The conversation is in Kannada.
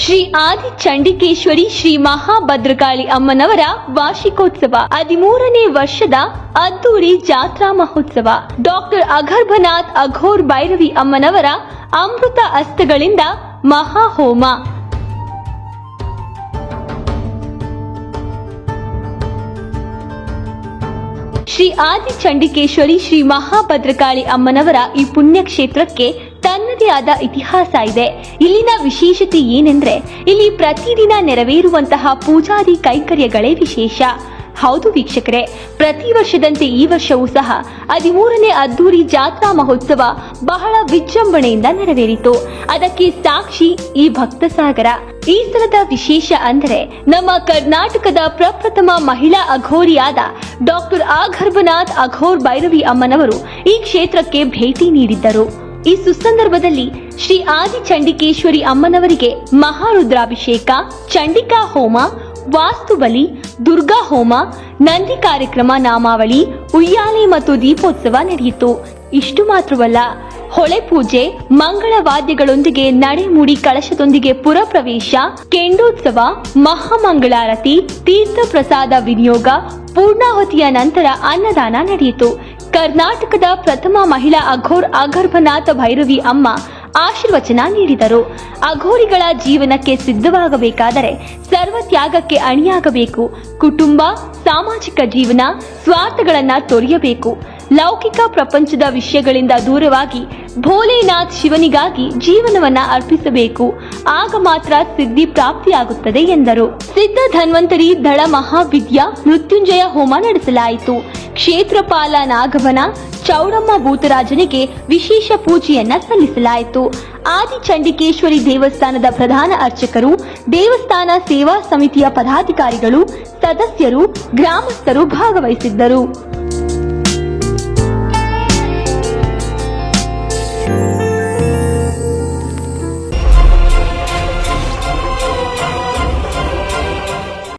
ಶ್ರೀ ಆದಿ ಚಂಡಿಕೇಶ್ವರಿ ಶ್ರೀ ಮಹಾಭದ್ರಕಾಳಿ ಅಮ್ಮನವರ ವಾರ್ಷಿಕೋತ್ಸವ 13ನೇ ವರ್ಷದ ಅದ್ದೂರಿ ಜಾತ್ರಾ ಮಹೋತ್ಸವ. ಡಾಕ್ಟರ್ ಅಗರ್ಭನಾಥ್ ಅಘೋರ್ ಭೈರವಿ ಅಮ್ಮನವರ ಅಮೃತ ಹಸ್ತಗಳಿಂದ ಮಹಾಹೋಮ. ಶ್ರೀ ಆದಿ ಚಂಡಿಕೇಶ್ವರಿ ಶ್ರೀ ಮಹಾಭದ್ರಕಾಳಿ ಅಮ್ಮನವರ ಈ ಪುಣ್ಯ ಕ್ಷೇತ್ರಕ್ಕೆ ತನ್ನದೇ ಆದ ಇತಿಹಾಸ ಇದೆ. ಇಲ್ಲಿನ ವಿಶೇಷತೆ ಏನೆಂದ್ರೆ ಇಲ್ಲಿ ಪ್ರತಿದಿನ ನೆರವೇರುವಂತಹ ಪೂಜಾದಿ ಕೈಂಕರ್ಯಗಳೇ ವಿಶೇಷ. ಹೌದು ವೀಕ್ಷಕರೇ, ಪ್ರತಿ ವರ್ಷದಂತೆ ಈ ವರ್ಷವೂ ಸಹ 13ನೇ ಅದ್ದೂರಿ ಜಾತ್ರಾ ಮಹೋತ್ಸವ ಬಹಳ ವಿಜೃಂಭಣೆಯಿಂದ ನೆರವೇರಿತು. ಅದಕ್ಕೆ ಸಾಕ್ಷಿ ಈ ಭಕ್ತ ಸಾಗರ. ಈ ಸ್ಥಳದ ವಿಶೇಷ ಅಂದರೆ ನಮ್ಮ ಕರ್ನಾಟಕದ ಪ್ರಪ್ರಥಮ ಮಹಿಳಾ ಅಘೋರಿಯಾದ ಡಾಕ್ಟರ್ ಅಗರ್ಭನಾಥ್ ಅಘೋರ್ ಭೈರವಿ ಅಮ್ಮನವರು ಈ ಕ್ಷೇತ್ರಕ್ಕೆ ಭೇಟಿ ನೀಡಿದ್ದರು. ಈ ಸುಸಂದರ್ಭದಲ್ಲಿ ಶ್ರೀ ಆದಿ ಚಂಡಿಕೇಶ್ವರಿ ಅಮ್ಮನವರಿಗೆ ಮಹಾರುದ್ರಾಭಿಷೇಕ, ಚಂಡಿಕಾ ಹೋಮ, ವಾಸ್ತುಬಲಿ, ದುರ್ಗಾ ಹೋಮ, ನಂದಿ ಕಾರ್ಯಕ್ರಮ, ನಾಮಾವಳಿ, ಉಯ್ಯಾಲೆ ಮತ್ತು ದೀಪೋತ್ಸವ ನಡೆಯಿತು. ಇಷ್ಟು ಮಾತ್ರವಲ್ಲ, ಹೊಳೆ ಪೂಜೆ, ಮಂಗಳ ವಾದ್ಯಗಳೊಂದಿಗೆ ನಡೆಮುಡಿ ಕಳಶದೊಂದಿಗೆ ಪುರಪ್ರವೇಶ, ಕೆಂಡೋತ್ಸವ, ಮಹಾಮಂಗಳಾರತಿ, ತೀರ್ಥ ಪ್ರಸಾದ ವಿನಿಯೋಗ, ಪೂರ್ಣಾಹುತಿಯ ನಂತರ ಅನ್ನದಾನ ನಡೆಯಿತು. ಕರ್ನಾಟಕದ ಪ್ರಥಮ ಮಹಿಳಾ ಅಘೋರ್ ಅಗರ್ಭನಾಥ ಭೈರವಿ ಅಮ್ಮ ಆಶೀರ್ವಚನ ನೀಡಿದರು. ಅಘೋರಿಗಳ ಜೀವನಕ್ಕೆ ಸಿದ್ಧವಾಗಬೇಕಾದರೆ ಸರ್ವ ತ್ಯಾಗಕ್ಕೆ ಅಣಿಯಾಗಬೇಕು. ಕುಟುಂಬ, ಸಾಮಾಜಿಕ ಜೀವನ, ಸ್ವಾರ್ಥಗಳನ್ನ ತೊರೆಯಬೇಕು. ಲೌಕಿಕ ಪ್ರಪಂಚದ ವಿಷಯಗಳಿಂದ ದೂರವಾಗಿ ಭೋಲೆನಾಥ್ ಶಿವನಿಗಾಗಿ ಜೀವನವನ್ನ ಅರ್ಪಿಸಬೇಕು. ಆಗ ಮಾತ್ರ ಸಿದ್ಧಿ ಪ್ರಾಪ್ತಿಯಾಗುತ್ತದೆ ಎಂದರು. ಸಿದ್ಧ ಧನ್ವಂತರಿ ದಳ ಮಹಾವಿದ್ಯಾ ಮೃತ್ಯುಂಜಯ ಹೋಮ ನಡೆಸಲಾಯಿತು. ಕ್ಷೇತ್ರಪಾಲ ನಾಗವನ ಚೌಡಮ್ಮ ಭೂತರಾಜನಿಗೆ ವಿಶೇಷ ಪೂಜೆಯನ್ನ ಸಲ್ಲಿಸಲಾಯಿತು. ಆದಿ ಚಂಡಿಕೇಶ್ವರಿ ದೇವಸ್ಥಾನದ ಪ್ರಧಾನ ಅರ್ಚಕರು, ದೇವಸ್ಥಾನ ಸೇವಾ ಸಮಿತಿಯ ಪದಾಧಿಕಾರಿಗಳು, ಸದಸ್ಯರು, ಗ್ರಾಮಸ್ಥರು ಭಾಗವಹಿಸಿದ್ದರು.